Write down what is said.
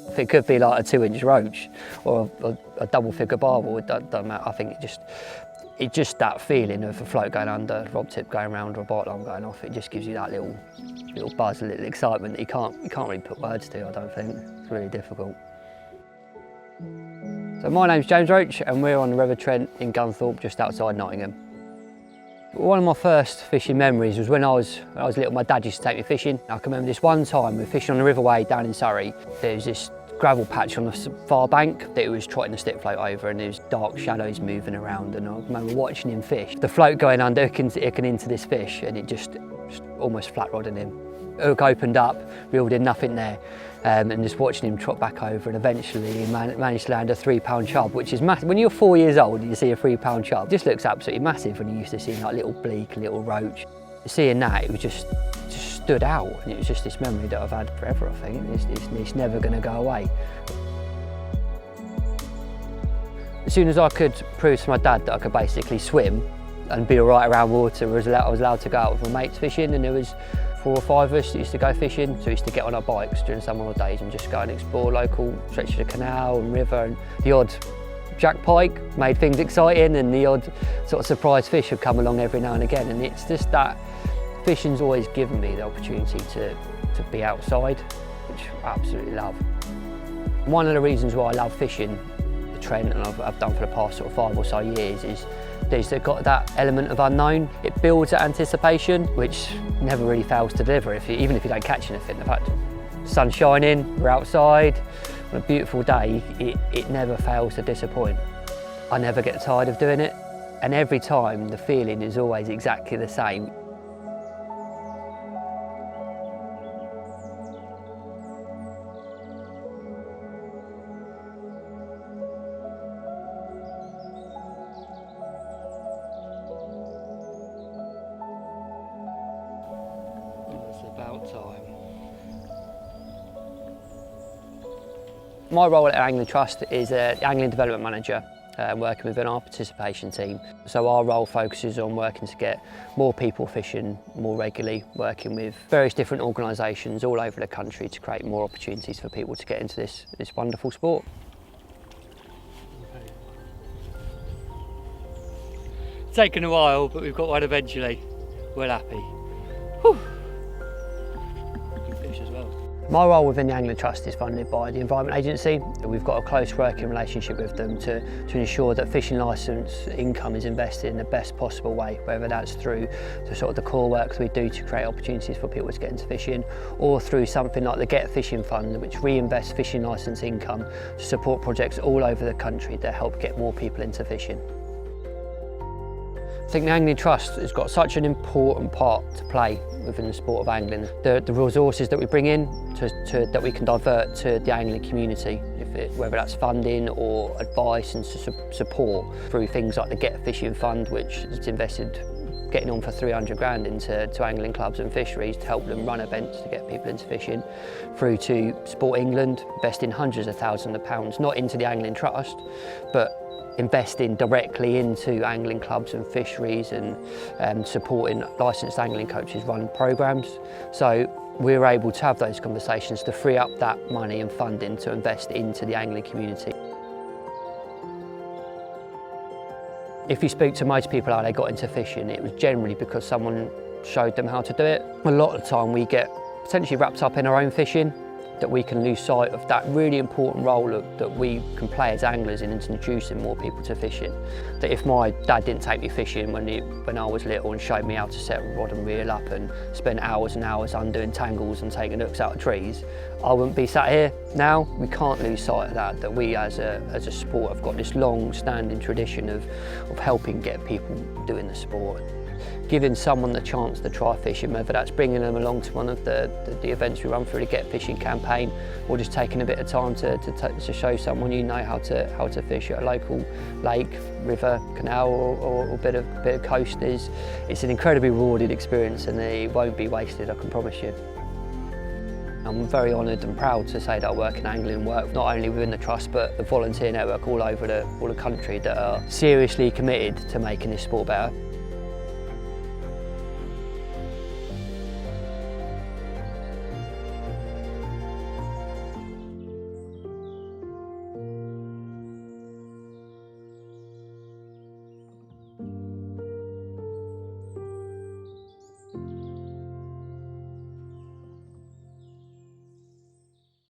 If it could be like a 2-inch roach or a double figure barbel, it doesn't matter. I think it's just that feeling of a float going under, rob tip going round or a bite line going off. It just gives you that little buzz, a little excitement that you can't really put words to, I don't think. It's really difficult. So my name's James Roche and we're on the River Trent in Gunthorpe, just outside Nottingham. One of my first fishing memories was when I was little. My dad used to take me fishing. I can remember this one time we were fishing on the riverway down in Surrey. There was this gravel patch on the far bank that he was trotting the stick float over, and there was dark shadows moving around, and I remember watching him fish. The float going under, hooking into this fish, and it just almost flat rodding him. Hook opened up, reeled in nothing there, and just watching him trot back over, and eventually he managed to land a 3-pound chub, which is massive. When you're 4 years old and you see a 3-pound chub, it just looks absolutely massive when you used to see like little bleak, little roach. Seeing that, it was just stood out, and it was just this memory that I've had forever, I think. It's never going to go away. As soon as I could prove to my dad that I could basically swim and be all right around water, I was allowed to go out with my mates fishing, and there was 4 or 5 of us that used to go fishing. So we used to get on our bikes during summer holidays and just go and explore local stretches of canal and river, and the odd jack pike made things exciting, and the odd sort of surprise fish would come along every now and again. And it's just that fishing's always given me the opportunity to be outside, which I absolutely love. One of the reasons why I love fishing the Trent, and I've done for the past sort of 5 or so years, is they've got that element of unknown. It builds that anticipation, which never really fails to deliver, even if you don't catch anything. In fact, the sun's shining, we're outside, on a beautiful day, it never fails to disappoint. I never get tired of doing it, and every time the feeling is always exactly the same. It's about time. My role at Angling Trust is Angling Development Manager, working within our participation team. So our role focuses on working to get more people fishing more regularly, working with various different organisations all over the country to create more opportunities for people to get into this wonderful sport. It's taken a while, but we've got one eventually. We're happy. Whew. Good fish as well. My role within the Angling Trust is funded by the Environment Agency. We've got a close working relationship with them to ensure that fishing licence income is invested in the best possible way, whether that's through the core work that we do to create opportunities for people to get into fishing, or through something like the Get Fishing Fund, which reinvests fishing licence income to support projects all over the country that help get more people into fishing. I think the Angling Trust has got such an important part to play within the sport of angling. The resources that we bring in that we can divert to the angling community, whether that's funding or advice and support through things like the Get Fishing Fund, which has invested getting on for 300 grand into angling clubs and fisheries to help them run events to get people into fishing, through to Sport England investing hundreds of thousands of pounds, not into the Angling Trust, but investing directly into angling clubs and fisheries, and supporting licensed angling coaches run programs. So we're able to have those conversations to free up that money and funding to invest into the angling community. If you speak to most people how they got into fishing, it was generally because someone showed them how to do it. A lot of the time we get potentially wrapped up in our own fishing, that we can lose sight of that really important role that we can play as anglers in introducing more people to fishing. That if my dad didn't take me fishing when I was little and showed me how to set a rod and reel up and spend hours and hours undoing tangles and taking hooks out of trees, I wouldn't be sat here now. We can't lose sight of that we as a sport have got this long-standing tradition of helping get people doing the sport. Giving someone the chance to try fishing, whether that's bringing them along to one of the events we run through the Get Fishing campaign, or just taking a bit of time to show someone you know how to fish at a local lake, river, canal, or a bit of coast, it's an incredibly rewarding experience, and it won't be wasted, I can promise you. I'm very honoured and proud to say that I work in angling, work not only within the Trust but the volunteer network all over the country that are seriously committed to making this sport better.